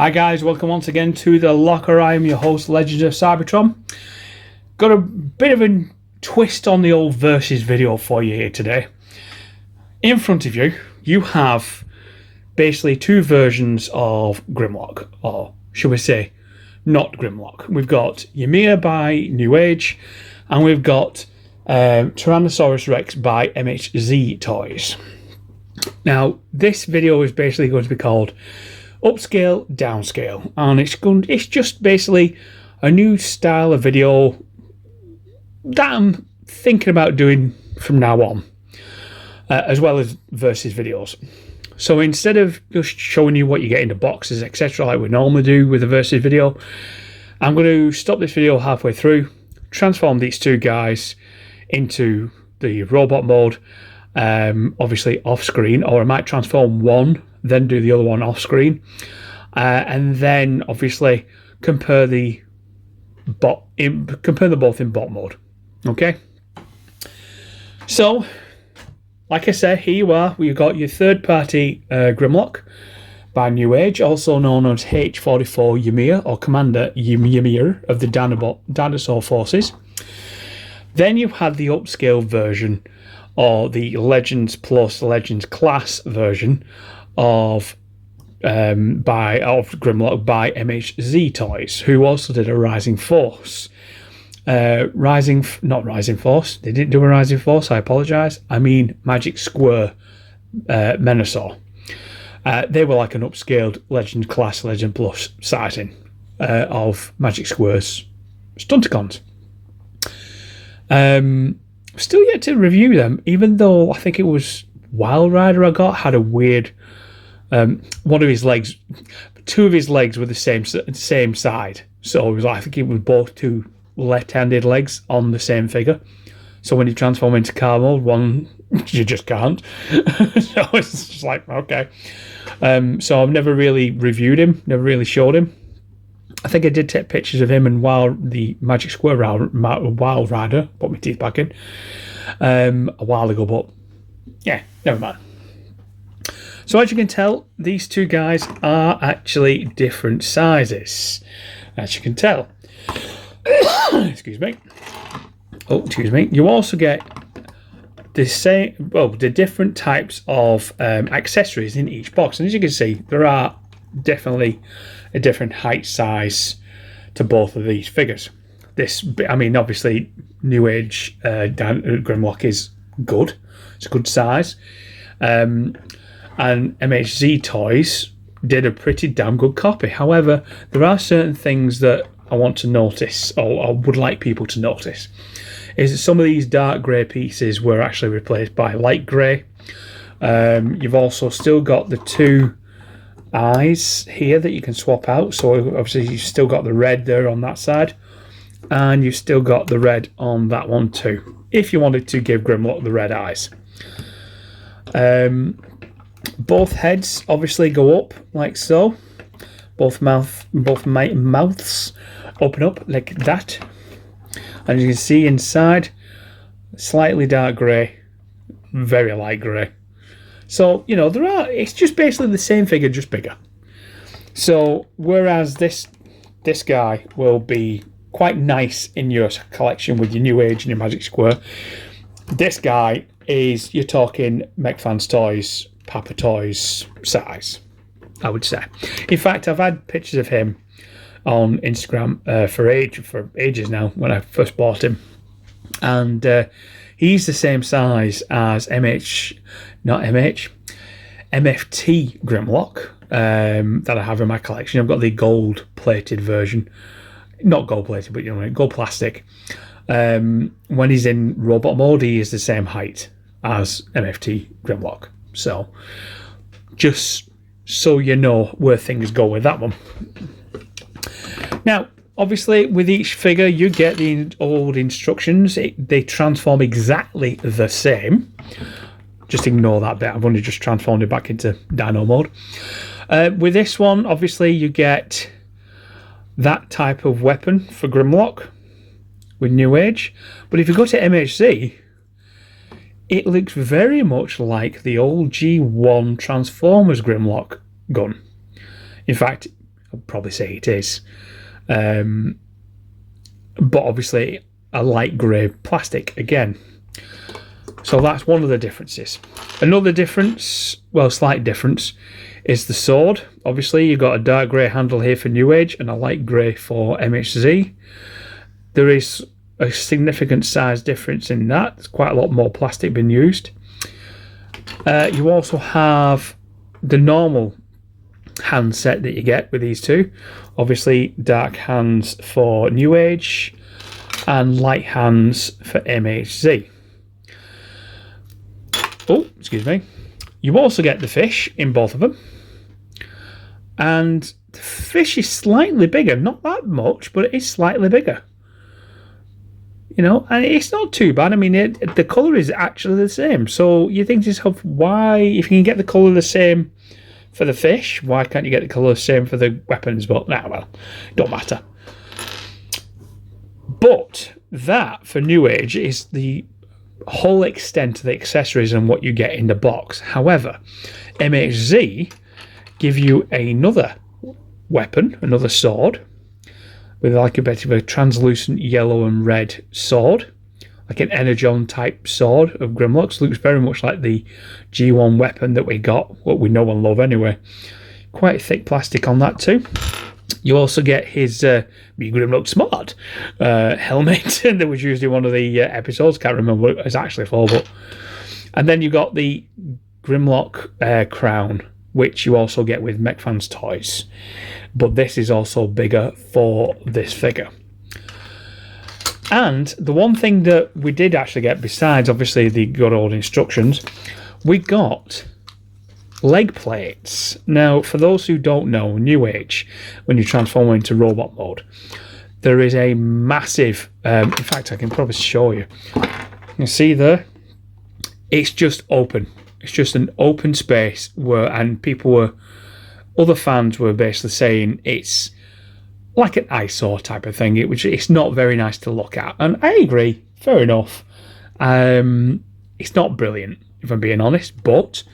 Hi guys, welcome once again to the LOCR. I am your host, Legends of Cybertron. Got a bit of a twist on the old versus video for you here today. In front of you, you have basically two versions of Grimlock, or should we say, not Grimlock. We've got Ymir by Newage, and we've got Tyrannosaurus Rex by MHZtoys. Now, this video is basically going to be called Upscale, Downscale, and it's just basically a new style of video that I'm thinking about doing from now on, as well as versus videos. So instead of just showing you what you get in the boxes, etc., like we normally do with a versus video, I'm going to stop this video halfway through, transform these two guys into the robot mode, obviously off screen, or I might transform one, then do the other one off screen, and then obviously compare them both in bot mode. Okay. So, like I said, here you are. We've got your third-party Grimlock by Newage, also known as H44 Ymir, or Commander Ymir of the Dinosaur Forces. Then you had the upscaled version, or the Legends Plus Legends Class version of Grimlock by MHZtoys, who also did a Rising Force. Not Rising Force. They didn't do a Rising Force. I apologise. I mean Magic Square Menosaur. They were like an upscaled Legend Class, Legend Plus sighting of Magic Square's Stunticons. Still yet to review them, even though I think it was Wild Rider I got had a weird one of his legs, two of his legs were the same side, so it was like, I think it was both two left-handed legs on the same figure. So when you transform into car mode, one you just can't. So it's just like, okay. So I've never really reviewed him, never really showed him. I think I did take pictures of him and the Magic Square Wild Rider, put my teeth back in, a while ago, but yeah, never mind. So as you can tell, these two guys are actually different sizes, as you can tell. Excuse me. Oh, excuse me. You also get the different types of accessories in each box, and as you can see, there are definitely a different height size to both of these figures. Obviously, Newage Grimlock is good. It's a good size. And MHZtoys did a pretty damn good copy. However, there are certain things that I want to notice, or I would like people to notice, is that some of these dark grey pieces were actually replaced by light grey. You've also still got the two eyes here that you can swap out, so obviously you've still got the red there on that side, and you've still got the red on that one too, if you wanted to give Grimlock the red eyes. Both heads obviously go up like so. Both mouths open up like that, and you can see inside slightly dark grey, very light grey. So, you know, it's just basically the same figure, just bigger. So, whereas this guy will be quite nice in your collection with your Newage and your Magic Square, this guy is, you're talking MHZtoys, Papa Toys size, I would say. In fact, I've had pictures of him on Instagram for ages now, when I first bought him. And he's the same size as MFT Grimlock that I have in my collection. I've got the gold-plated version. Not gold-plated, but you know, gold plastic. When he's in robot mode, he is the same height as MFT Grimlock. So, just so you know where things go with that one. Now, obviously, with each figure, you get the old instructions. They transform exactly the same. Just ignore that bit. I've only just transformed it back into Dino mode. With this one, obviously, you get that type of weapon for Grimlock with Newage. But if you go to MHZ, it looks very much like the old G1 Transformers Grimlock gun. In fact, I'd probably say it is. But obviously a light grey plastic again. So that's one of the differences. Another difference, well, slight difference, is the sword. Obviously you've got a dark grey handle here for Newage and a light grey for MHZ. There is a significant size difference in that. There's quite a lot more plastic being used. You also have the normal handset that you get with these two. Obviously dark hands for Newage and light hands for MHZ. Oh, excuse me. You also get the fish in both of them. And the fish is slightly bigger. Not that much, but it is slightly bigger. You know, and it's not too bad. I mean, the colour is actually the same. So you think to yourself, why, if you can get the colour the same for the fish, why can't you get the colour the same for the weapons? But, nah, well, it don't matter. But that, for Newage, is the whole extent of the accessories and what you get in the box. However, MHZ give you another weapon, another sword, with like a bit of a translucent yellow and red sword, like an Energon type sword of Grimlock's. Looks very much like the G1 weapon that we got, what we know and love anyway. Quite thick plastic on that too. You also get his Grimlock Smart helmet that was used in one of the episodes. Can't remember what it was actually for, but and then you got the Grimlock crown, which you also get with MHZtoys. But this is also bigger for this figure. And the one thing that we did actually get, besides obviously the good old instructions, we got leg plates. Now, for those who don't know, Newage, when you transform into robot mode, there is a massive, in fact, I can probably show you. You can see there, it's just open. It's just an open space where, and other fans were basically saying it's like an eyesore type of thing. It's not very nice to look at. And I agree, fair enough. It's not brilliant, if I'm being honest, but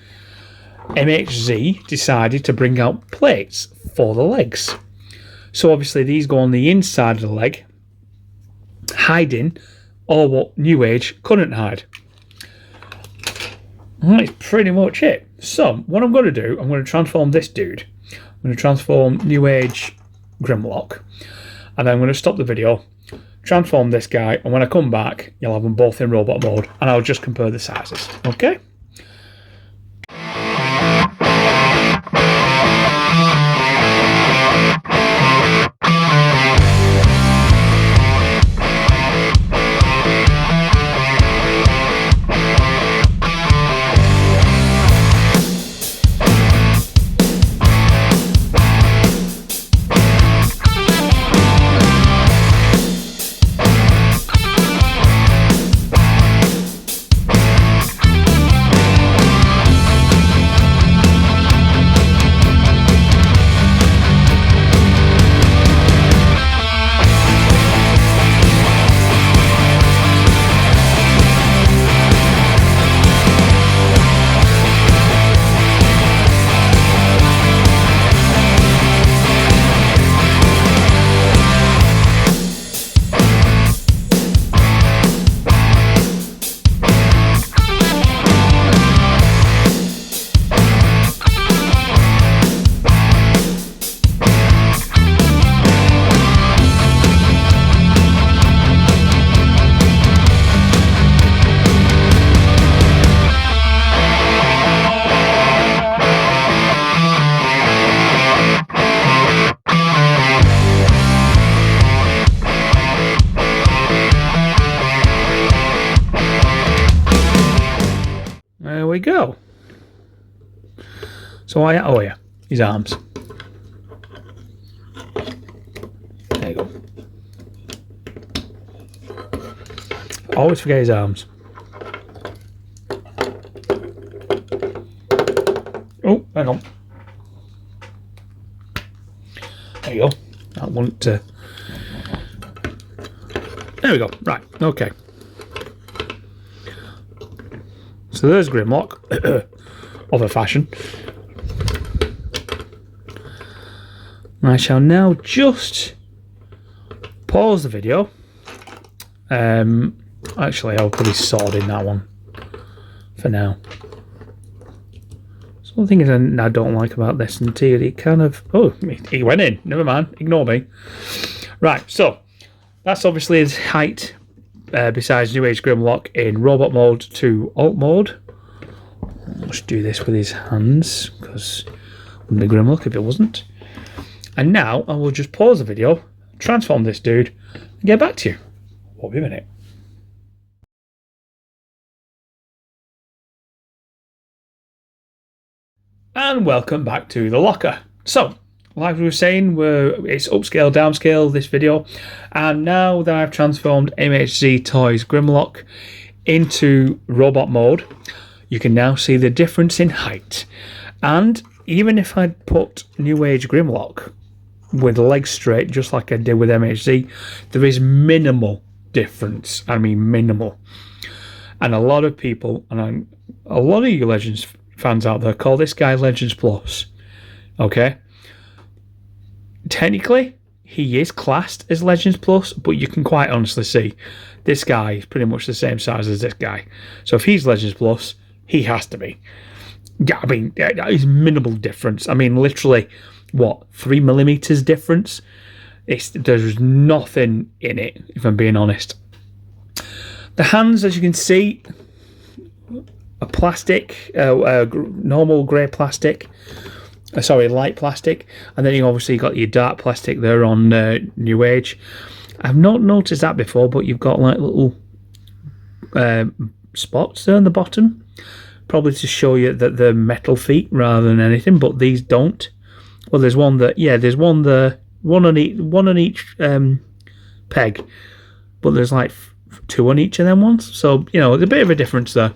MHZ decided to bring out plates for the legs. So obviously these go on the inside of the leg, hiding all what Newage couldn't hide. And that's pretty much it. So what I'm going to do, I'm going to transform this dude. I'm going to transform Newage Grimlock, and then I'm going to stop the video, transform this guy, and when I come back you'll have them both in robot mode and I'll just compare the sizes. Okay? There we go. So oh yeah, his arms. There you go. I always forget his arms. Oh, hang on. There you go. That one to. There we go. Right. Okay. So there's Grimlock of a fashion. I shall now just pause the video. Actually, I'll put his sword in that one for now. So the thing is I don't like about this until it kind of... Oh, he went in. Never mind. Ignore me. Right, so that's obviously his height besides Newage Grimlock in robot mode to alt mode. Let's do this with his hands because it wouldn't be Grimlock if it wasn't. And now I will just pause the video, transform this dude, and get back to you. Won't be a minute. And welcome back to the locker. So, like we were saying, it's upscale, downscale this video, and now that I've transformed MHZtoys Grimlock into robot mode, you can now see the difference in height. And even if I put Newage Grimlock with legs straight, just like I did with MHZ, there is minimal difference. I mean minimal. And a lot of people, and a lot of you Legends fans out there, call this guy Legends Plus. Okay? Technically, he is classed as Legends Plus, but you can quite honestly see this guy is pretty much the same size as this guy. So if he's Legends Plus, he has to be. Yeah, I mean, that is minimal difference. I mean, literally, what, 3mm difference? There's nothing in it, if I'm being honest. The hands, as you can see, are plastic, normal grey plastic. Sorry, light plastic. And then you obviously got your dark plastic there on Newage. I've not noticed that before, but you've got like little spots there on the bottom. Probably to show you that they're metal feet rather than anything, but these don't. Well, there's one that, yeah, there's one there, one on each peg, but there's like 2 on each of them ones. So, you know, there's a bit of a difference there.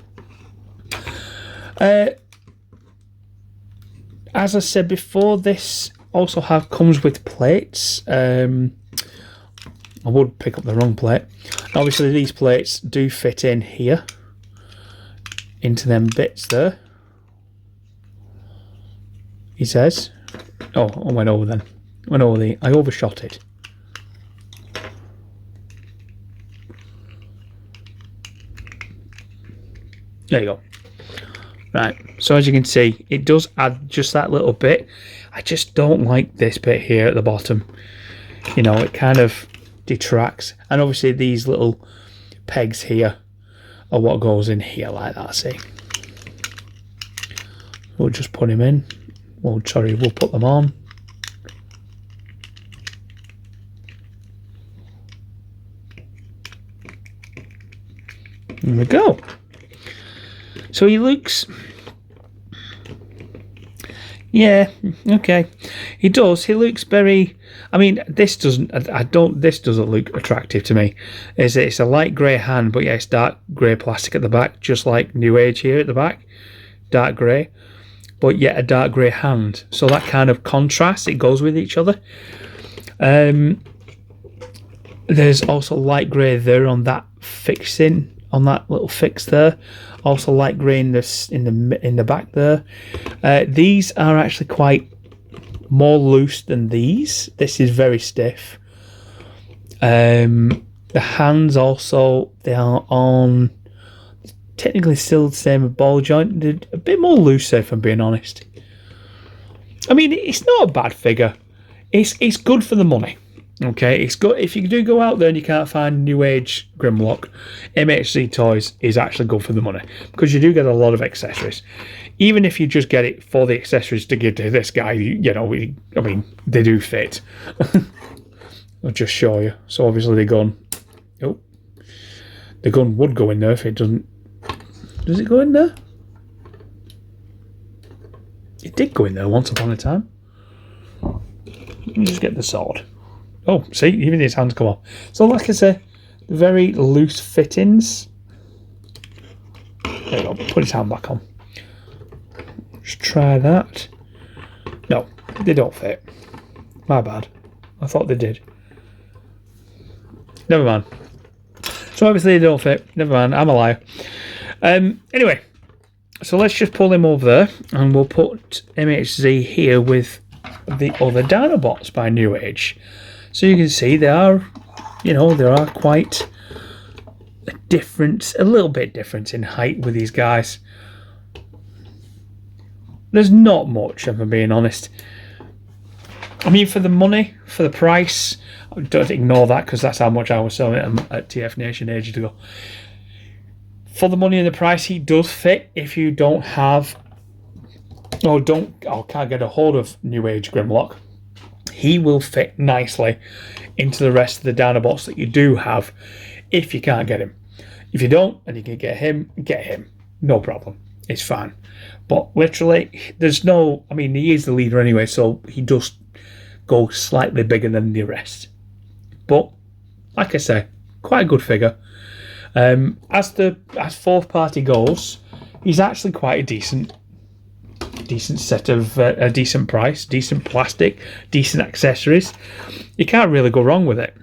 As I said before, this also comes with plates. I would pick up the wrong plate. Obviously, these plates do fit in here, into them bits there. He says. Oh, I went over then. I overshot it. There you go. Right, so as you can see, it does add just that little bit. I just don't like this bit here at the bottom. You know, it kind of detracts. And obviously these little pegs here are what goes in here like that, see? We'll just put him in. Well, sorry, we'll put them on. There we go. So he looks, yeah, okay. He does. He looks very. I mean, this doesn't. This doesn't look attractive to me. It's a light grey hand, but yeah, it's dark grey plastic at the back, just like Newage here at the back, dark grey, but yet a dark grey hand. So that kind of contrast, it goes with each other. There's also light grey there on that fixing. On that little fix there, also light grey in the back there. These are actually quite more loose than these. This is very stiff. The hands also, they are on technically still the same ball jointed, a bit more looser if I'm being honest. I mean, it's not a bad figure. It's good for the money. Okay, it's good. If you do go out there and you can't find Newage Grimlock, MHZtoys is actually good for the money because you do get a lot of accessories. Even if you just get it for the accessories to give to this guy, you know, I mean, they do fit. I'll just show you. So obviously the gun. Oh, the gun would go in there if it doesn't. Does it go in there? It did go in there once upon a time. Let me just get the sword. Oh, see, even his hands come off. So like I say, very loose fittings. There you go, put his hand back on. Just try that. No, they don't fit. My bad. I thought they did. Never mind. So obviously they don't fit. Never mind, I'm a liar. Anyway, so let's just pull him over there and we'll put MHZ here with the other Dinobots by Newage. So you can see they are, you know, there are quite a little bit different in height with these guys. There's not much, if I'm being honest. I mean, for the money, for the price, don't ignore that because that's how much I was selling it at TF Nation ages ago. For the money and the price, he does fit if you don't have, or can't get a hold of Newage Grimlock. He will fit nicely into the rest of the Dinobots that you do have if you can't get him. If you don't and you can get him, no problem. It's fine. But literally, there's no, I mean, he is the leader anyway, so he does go slightly bigger than the rest. But, like I say, quite a good figure. As fourth party goes, he's actually quite a decent set of a decent price, decent plastic, decent accessories. You can't really go wrong with it.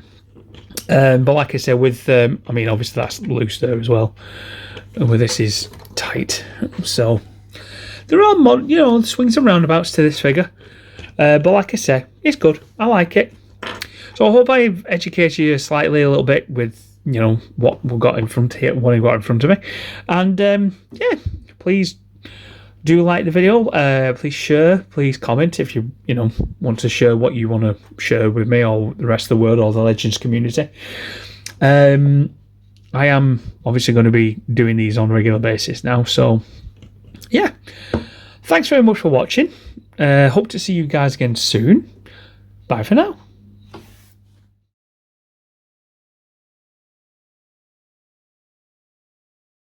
But like I said, with I mean, obviously that's loose there as well, and with this is tight. So there are swings and roundabouts to this figure. But like I say, it's good. I like it. So I hope I've educated you slightly a little bit with, you know, what we got in front here, what I got in front of me. And yeah, please do like the video. Please share. Please comment if you want to share what you want to share with me or the rest of the world or the Legends community. I am obviously going to be doing these on a regular basis now. So yeah, thanks very much for watching. Hope to see you guys again soon. Bye for now.